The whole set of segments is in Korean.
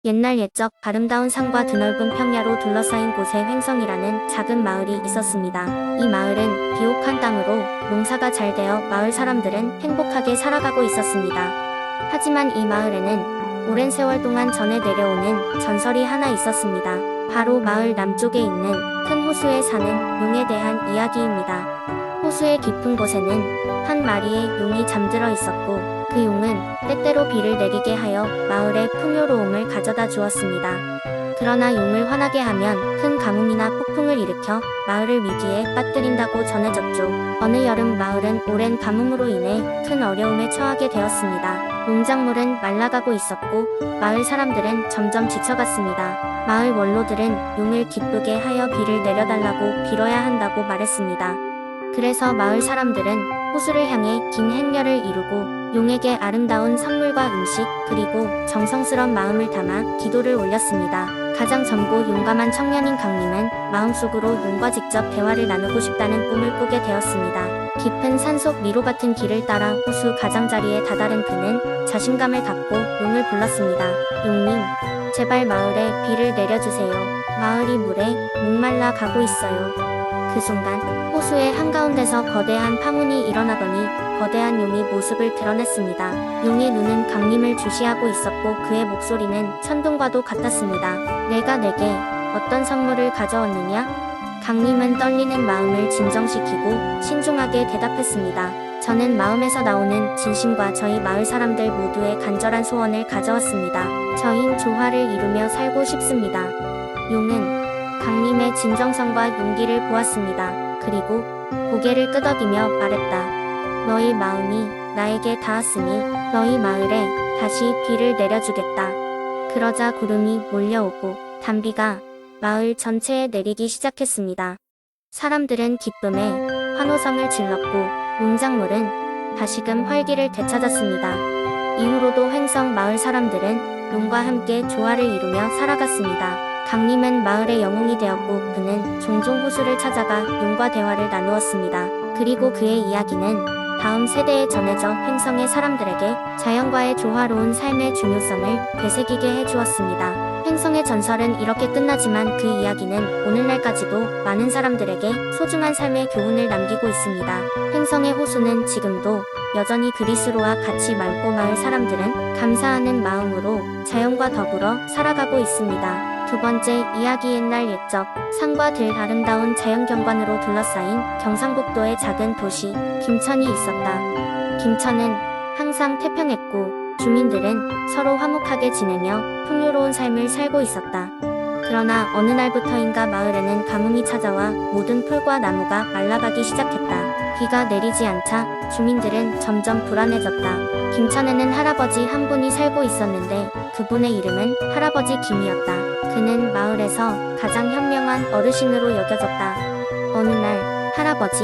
옛날 옛적 아름다운 산과 드넓은 평야로 둘러싸인 곳에 횡성이라는 작은 마을이 있었습니다. 이 마을은 비옥한 땅으로 농사가 잘 되어 마을 사람들은 행복하게 살아가고 있었습니다. 하지만 이 마을에는 오랜 세월 동안 전해 내려오는 전설이 하나 있었습니다. 바로 마을 남쪽에 있는 큰 호수에 사는 용에 대한 이야기입니다. 호수의 깊은 곳에는 한 마리의 용이 잠들어 있었고 그 용은 때때로 비를 내리게 하여 마을의 풍요로움을 가져다 주었습니다. 그러나 용을 화나게 하면 큰 가뭄이나 폭풍을 일으켜 마을을 위기에 빠뜨린다고 전해졌죠. 어느 여름 마을은 오랜 가뭄으로 인해 큰 어려움에 처하게 되었습니다. 농작물은 말라가고 있었고 마을 사람들은 점점 지쳐갔습니다. 마을 원로들은 용을 기쁘게 하여 비를 내려달라고 빌어야 한다고 말했습니다. 그래서 마을 사람들은 호수를 향해 긴 행렬을 이루고 용에게 아름다운 선물과 음식 그리고 정성스런 마음을 담아 기도를 올렸습니다. 가장 젊고 용감한 청년인 강림은 마음속으로 용과 직접 대화를 나누고 싶다는 꿈을 꾸게 되었습니다. 깊은 산속 미로 같은 길을 따라 호수 가장자리에 다다른 그는 자신감을 갖고 용을 불렀습니다. 용님, 제발 마을에 비를 내려주세요. 마을이 물에 목말라 가고 있어요. 그 순간 호수의 한가운데서 거대한 파문이 일어나더니 거대한 용이 모습을 드러냈습니다. 용의 눈은 강림을 주시하고 있었고 그의 목소리는 천둥과도 같았습니다. 내가 내게 어떤 선물을 가져왔느냐? 강림은 떨리는 마음을 진정시키고 신중하게 대답했습니다. 저는 마음에서 나오는 진심과 저희 마을 사람들 모두의 간절한 소원을 가져왔습니다. 저흰 조화를 이루며 살고 싶습니다. 용은 강림의 진정성과 용기를 보았습니다. 그리고 고개를 끄덕이며 말했다. 너희 마음이 나에게 닿았으니 너희 마을에 다시 비를 내려주겠다. 그러자 구름이 몰려오고 단비가 마을 전체에 내리기 시작했습니다. 사람들은 기쁨에 환호성을 질렀고 농작물은 다시금 활기를 되찾았습니다. 이후로도 횡성 마을 사람들은 용과 함께 조화를 이루며 살아갔습니다. 강림은 마을의 영웅이 되었고 그는 종종 호수를 찾아가 용과 대화를 나누었습니다. 그리고 그의 이야기는 다음 세대에 전해져 횡성의 사람들에게 자연과의 조화로운 삶의 중요성을 되새기게 해주었습니다. 횡성의 전설은 이렇게 끝나지만 그 이야기는 오늘날까지도 많은 사람들에게 소중한 삶의 교훈을 남기고 있습니다. 횡성의 호수는 지금도 여전히 그리스로와 같이 맑고 마을 사람들은 감사하는 마음으로 자연과 더불어 살아가고 있습니다. 두 번째 이야기 옛날 옛적 산과 들 아름다운 자연경관으로 둘러싸인 경상북도의 작은 도시 김천이 있었다. 김천은 항상 태평했고 주민들은 서로 화목하게 지내며 풍요로운 삶을 살고 있었다. 그러나 어느 날부터인가 마을에는 가뭄이 찾아와 모든 풀과 나무가 말라가기 시작했다. 비가 내리지 않자 주민들은 점점 불안해졌다. 김천에는 할아버지 한 분이 살고 있었는데 그분의 이름은 할아버지 김이었다. 그는 마을에서 가장 현명한 어르신으로 여겨졌다. 어느 날 할아버지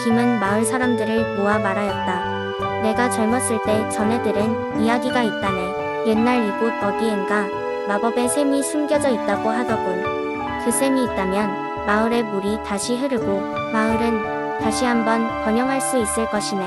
김은 마을 사람들을 모아 말하였다. 내가 젊었을 때 전해들은 이야기가 있다네. 옛날 이곳 어디엔가 마법의 샘이 숨겨져 있다고 하더군. 그 샘이 있다면 마을의 물이 다시 흐르고 마을은 다시 한번 번영할 수 있을 것이네.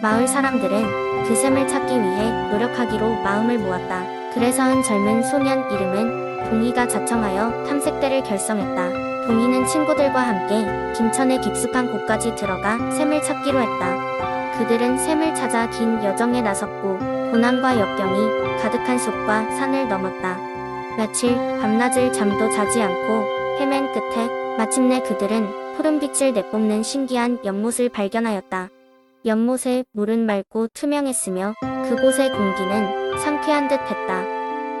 마을 사람들은 그 샘을 찾기 위해 노력하기로 마음을 모았다. 그래서 한 젊은 소년 이름은 동희가 자청하여 탐색대를 결성했다. 동희는 친구들과 함께 김천의 깊숙한 곳까지 들어가 샘을 찾기로 했다. 그들은 샘을 찾아 긴 여정에 나섰고 고난과 역경이 가득한 숲과 산을 넘었다. 며칠 밤낮을 잠도 자지 않고 헤맨 끝에 마침내 그들은 푸른빛을 내뿜는 신기한 연못을 발견하였다. 연못의 물은 맑고 투명했으며 그곳의 공기는 상쾌한 듯 했다.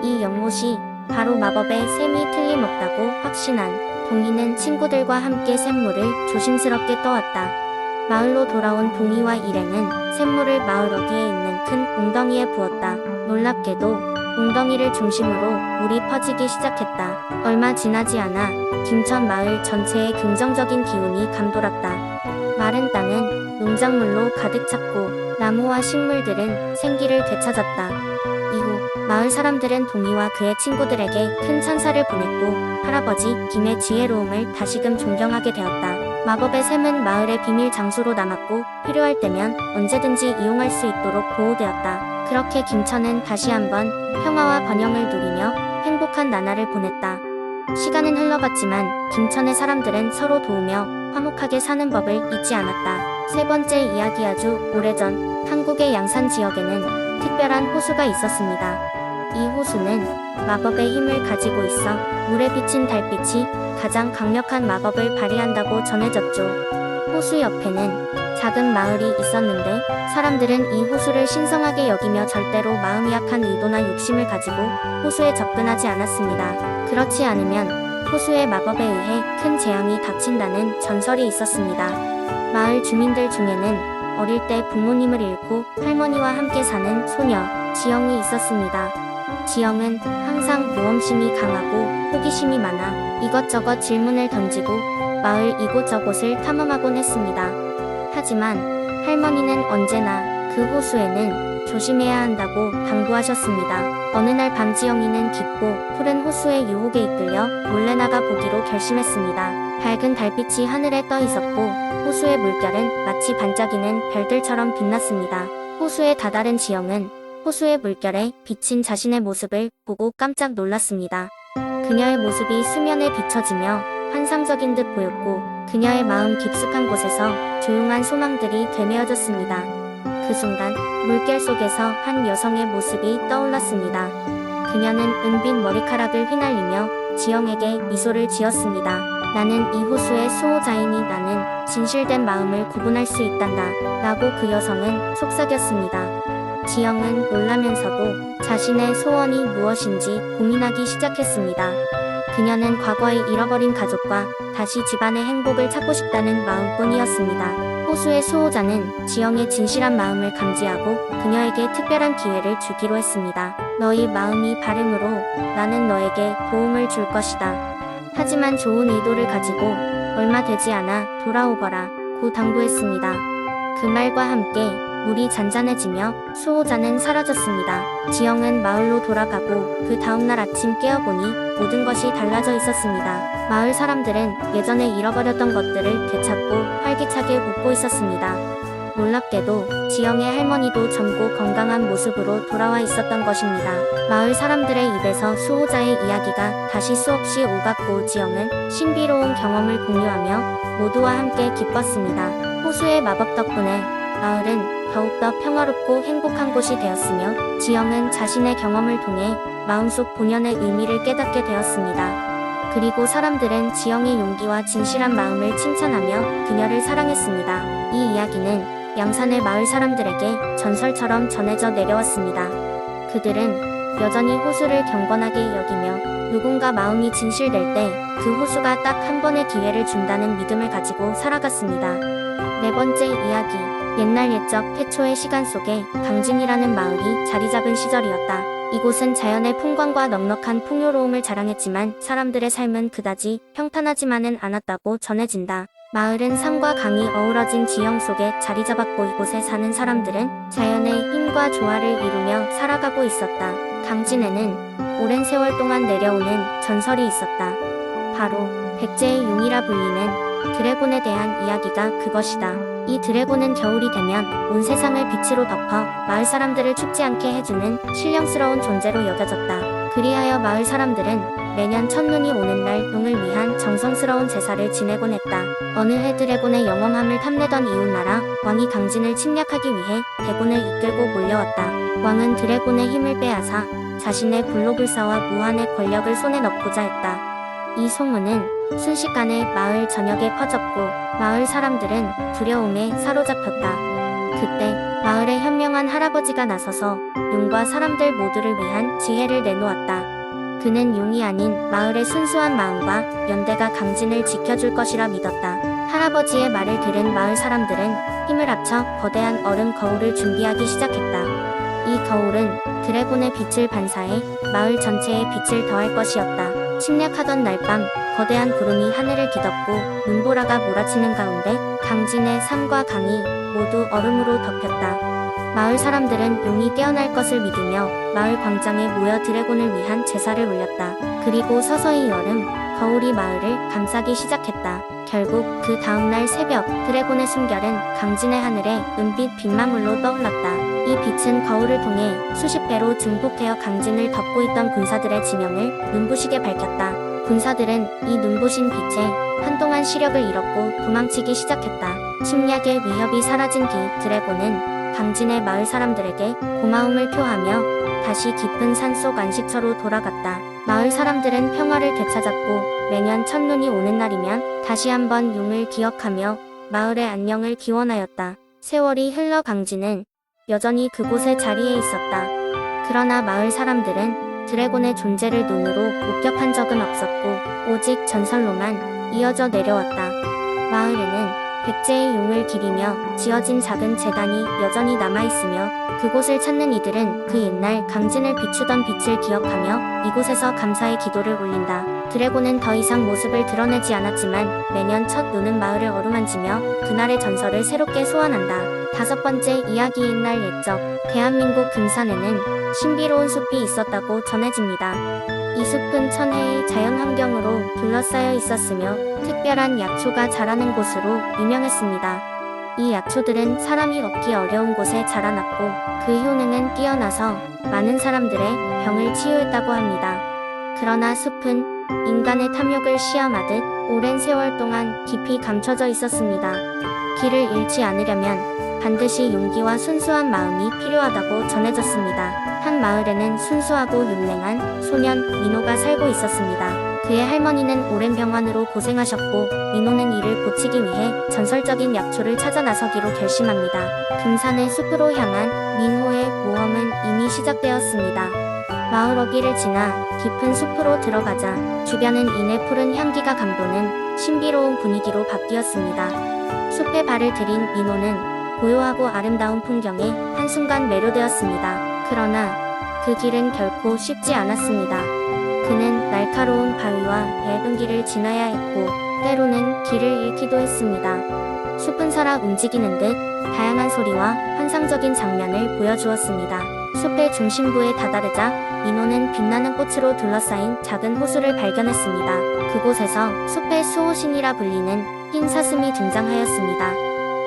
이 연못이 바로 마법의 샘이 틀림없다고 확신한 동희는 친구들과 함께 샘물을 조심스럽게 떠왔다. 마을로 돌아온 동희와 일행은 샘물을 마을 어디에 있는 큰 웅덩이에 부었다. 놀랍게도 웅덩이를 중심으로 물이 퍼지기 시작했다. 얼마 지나지 않아 김천 마을 전체에 긍정적인 기운이 감돌았다. 마른 땅은 농작물로 가득 찼고 나무와 식물들은 생기를 되찾았다. 이후 마을 사람들은 동희와 그의 친구들에게 큰 찬사를 보냈고 할아버지 김의 지혜로움을 다시금 존경하게 되었다. 마법의 샘은 마을의 비밀 장소로 남았고 필요할 때면 언제든지 이용할 수 있도록 보호되었다. 그렇게 김천은 다시 한번 평화와 번영을 누리며 행복을 행복한 나날을 보냈다. 시간은 흘러갔지만 김천의 사람들은 서로 도우며 화목하게 사는 법을 잊지 않았다. 세 번째 이야기. 아주 오래전 한국의 양산 지역에는 특별한 호수가 있었습니다. 이 호수는 마법의 힘을 가지고 있어 물에 비친 달빛이 가장 강력한 마법을 발휘한다고 전해졌죠. 호수 옆에는 작은 마을이 있었는데 사람들은 이 호수를 신성하게 여기며 절대로 마음이 약한 의도나 욕심을 가지고 호수에 접근하지 않았습니다. 그렇지 않으면 호수의 마법에 의해 큰 재앙이 닥친다는 전설이 있었습니다. 마을 주민들 중에는 어릴 때 부모님을 잃고 할머니와 함께 사는 소녀 지영이 있었습니다. 지영은 항상 모험심이 강하고 호기심이 많아 이것저것 질문을 던지고 마을 이곳저곳을 탐험하곤 했습니다. 하지만 할머니는 언제나 그 호수에는 조심해야 한다고 당부하셨습니다. 어느 날 밤 지영이는 깊고 푸른 호수의 유혹에 이끌려 몰래 나가 보기로 결심했습니다. 밝은 달빛이 하늘에 떠 있었고 호수의 물결은 마치 반짝이는 별들처럼 빛났습니다. 호수에 다다른 지영은 호수의 물결에 비친 자신의 모습을 보고 깜짝 놀랐습니다. 그녀의 모습이 수면에 비춰지며 환상적인 듯 보였고 그녀의 마음 깊숙한 곳에서 조용한 소망들이 되메어졌습니다. 그 순간 물결 속에서 한 여성의 모습이 떠올랐습니다. 그녀는 은빛 머리카락을 휘날리며 지영에게 미소를 지었습니다. 나는 이 호수의 수호자이니 나는 진실된 마음을 구분할 수 있단다 라고 그 여성은 속삭였습니다. 지영은 놀라면서도 자신의 소원이 무엇인지 고민하기 시작했습니다. 그녀는 과거에 잃어버린 가족과 다시 집안의 행복을 찾고 싶다는 마음뿐이었습니다. 호수의 수호자는 지영의 진실한 마음을 감지하고 그녀에게 특별한 기회를 주기로 했습니다. 너희 마음이 바름으로 나는 너에게 도움을 줄 것이다. 하지만 좋은 의도를 가지고 얼마 되지 않아 돌아오거라 고 당부했습니다. 그 말과 함께 물이 잔잔해지며 수호자는 사라졌습니다. 지영은 마을로 돌아가고 그 다음날 아침 깨어보니 모든 것이 달라져 있었습니다. 마을 사람들은 예전에 잃어버렸던 것들을 되찾고 활기차게 웃고 있었습니다. 놀랍게도 지영의 할머니도 젊고 건강한 모습으로 돌아와 있었던 것입니다. 마을 사람들의 입에서 수호자의 이야기가 다시 수없이 오갔고 지영은 신비로운 경험을 공유하며 모두와 함께 기뻤습니다. 호수의 마법 덕분에 마을은 더욱더 평화롭고 행복한 곳이 되었으며 지영은 자신의 경험을 통해 마음속 본연의 의미를 깨닫게 되었습니다. 그리고 사람들은 지영의 용기와 진실한 마음을 칭찬하며 그녀를 사랑했습니다. 이 이야기는 양산의 마을 사람들에게 전설처럼 전해져 내려왔습니다. 그들은 여전히 호수를 경건하게 여기며 누군가 마음이 진실될 때 그 호수가 딱 한 번의 기회를 준다는 믿음을 가지고 살아갔습니다. 네 번째 이야기. 옛날 옛적 태초의 시간 속에 강진이라는 마을이 자리잡은 시절이었다. 이곳은 자연의 풍광과 넉넉한 풍요로움을 자랑했지만 사람들의 삶은 그다지 평탄하지만은 않았다고 전해진다. 마을은 산과 강이 어우러진 지형 속에 자리잡았고 이곳에 사는 사람들은 자연의 힘과 조화를 이루며 살아가고 있었다. 강진에는 오랜 세월 동안 내려오는 전설이 있었다. 바로 백제의 용이라 불리는 드래곤에 대한 이야기가 그것이다. 이 드래곤은 겨울이 되면 온 세상을 빛으로 덮어 마을 사람들을 춥지 않게 해주는 신령스러운 존재로 여겨졌다. 그리하여 마을 사람들은 매년 첫눈이 오는 날 용을 위한 정성스러운 제사를 지내곤 했다. 어느 해 드래곤의 영험함을 탐내던 이웃나라 왕이 강진을 침략하기 위해 대군을 이끌고 몰려왔다. 왕은 드래곤의 힘을 빼앗아 자신의 불로불사와 무한의 권력을 손에 넣고자 했다. 이 소문은 순식간에 마을 전역에 퍼졌고 마을 사람들은 두려움에 사로잡혔다. 그때 마을의 현명한 할아버지가 나서서 용과 사람들 모두를 위한 지혜를 내놓았다. 그는 용이 아닌 마을의 순수한 마음과 연대가 강진을 지켜줄 것이라 믿었다. 할아버지의 말을 들은 마을 사람들은 힘을 합쳐 거대한 얼음 거울을 준비하기 시작했다. 이 거울은 드래곤의 빛을 반사해 마을 전체에 빛을 더할 것이었다. 침략하던 날 밤 거대한 구름이 하늘을 뒤덮고 눈보라가 몰아치는 가운데 강진의 산과 강이 모두 얼음으로 덮였다. 마을 사람들은 용이 깨어날 것을 믿으며 마을 광장에 모여 드래곤을 위한 제사를 올렸다. 그리고 서서히 여름, 거울이 마을을 감싸기 시작했다. 결국 그 다음날 새벽, 드래곤의 숨결은 강진의 하늘에 은빛 빛망울로 떠올랐다. 이 빛은 거울을 통해 수십 배로 증폭되어 강진을 덮고 있던 군사들의 지명을 눈부시게 밝혔다. 군사들은 이 눈부신 빛에 한동안 시력을 잃었고 도망치기 시작했다. 침략의 위협이 사라진 뒤 드래곤은 강진의 마을 사람들에게 고마움을 표하며 다시 깊은 산속 안식처로 돌아갔다. 마을 사람들은 평화를 되찾았고 매년 첫눈이 오는 날이면 다시 한번 용을 기억하며 마을의 안녕을 기원하였다. 세월이 흘러 강진은 여전히 그곳에 자리해 있었다. 그러나 마을 사람들은 드래곤의 존재를 눈으로 목격한 적은 없었고 오직 전설로만 이어져 내려왔다. 마을에는 백제의 용을 기리며 지어진 작은 제단이 여전히 남아있으며 그곳을 찾는 이들은 그 옛날 강진을 비추던 빛을 기억하며 이곳에서 감사의 기도를 올린다. 드래곤은 더 이상 모습을 드러내지 않았지만 매년 첫 눈은 마을을 어루만지며 그날의 전설을 새롭게 소환한다. 다섯 번째 이야기. 옛날 옛적 대한민국 금산에는 신비로운 숲이 있었다고 전해집니다. 이 숲은 천혜의 자연환경으로 둘러싸여 있었으며 특별한 약초가 자라는 곳으로 유명했습니다. 이 약초들은 사람이 얻기 어려운 곳에 자라났고 그 효능은 뛰어나서 많은 사람들의 병을 치유했다고 합니다. 그러나 숲은 인간의 탐욕을 시험하듯 오랜 세월 동안 깊이 감춰져 있었습니다. 길을 잃지 않으려면 반드시 용기와 순수한 마음이 필요하다고 전해졌습니다. 한 마을에는 순수하고 용맹한 소년 민호가 살고 있었습니다. 그의 할머니는 오랜 병환으로 고생하셨고 민호는 이를 고치기 위해 전설적인 약초를 찾아 나서기로 결심합니다. 금산의 숲으로 향한 민호의 모험은 이미 시작되었습니다. 마을 어귀를 지나 깊은 숲으로 들어가자 주변은 이내 푸른 향기가 감도는 신비로운 분위기로 바뀌었습니다. 숲에 발을 들인 민호는 고요하고 아름다운 풍경에 한순간 매료되었습니다. 그러나 그 길은 결코 쉽지 않았습니다. 그는 날카로운 바위와 얇은 길을 지나야 했고 때로는 길을 잃기도 했습니다. 숲은 살아 움직이는 듯 다양한 소리와 환상적인 장면을 보여주었습니다. 숲의 중심부에 다다르자 민호는 빛나는 꽃으로 둘러싸인 작은 호수를 발견했습니다. 그곳에서 숲의 수호신이라 불리는 흰 사슴이 등장하였습니다.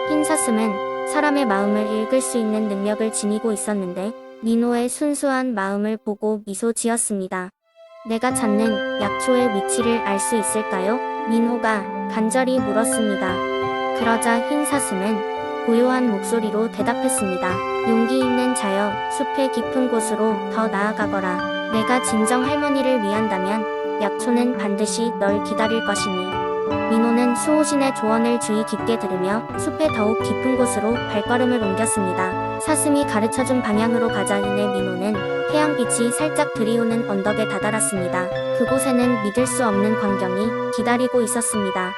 흰 사슴은 사람의 마음을 읽을 수 있는 능력을 지니고 있었는데 민호의 순수한 마음을 보고 미소 지었습니다. 내가 찾는 약초의 위치를 알 수 있을까요? 민호가 간절히 물었습니다. 그러자 흰 사슴은 고요한 목소리로 대답했습니다. 용기 있는 자여, 숲의 깊은 곳으로 더 나아가거라. 내가 진정 할머니를 위한다면 약초는 반드시 널 기다릴 것이니. 민호는 수호신의 조언을 주의 깊게 들으며 숲의 더욱 깊은 곳으로 발걸음을 옮겼습니다. 사슴이 가르쳐준 방향으로 가자 이내 민호는 태양빛이 살짝 들이오는 언덕에 다다랐습니다. 그곳에는 믿을 수 없는 광경이 기다리고 있었습니다.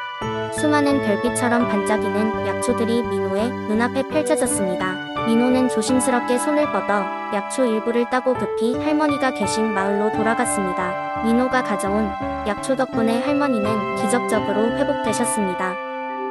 수많은 별빛처럼 반짝이는 약초들이 민호의 눈앞에 펼쳐졌습니다. 민호는 조심스럽게 손을 뻗어 약초 일부를 따고 급히 할머니가 계신 마을로 돌아갔습니다. 민호가 가져온 약초 덕분에 할머니는 기적적으로 회복되셨습니다.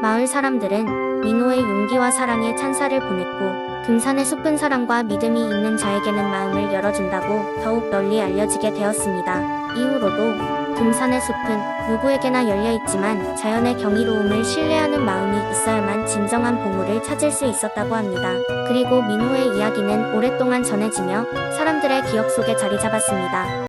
마을 사람들은 민호의 용기와 사랑에 찬사를 보냈고 금산의 숲은 사랑과 믿음이 있는 자에게는 마음을 열어준다고 더욱 널리 알려지게 되었습니다. 이후로도 금산의 숲은 누구에게나 열려있지만 자연의 경이로움을 신뢰하는 마음이 있어야만 진정한 보물을 찾을 수 있었다고 합니다. 그리고 민호의 이야기는 오랫동안 전해지며 사람들의 기억 속에 자리 잡았습니다.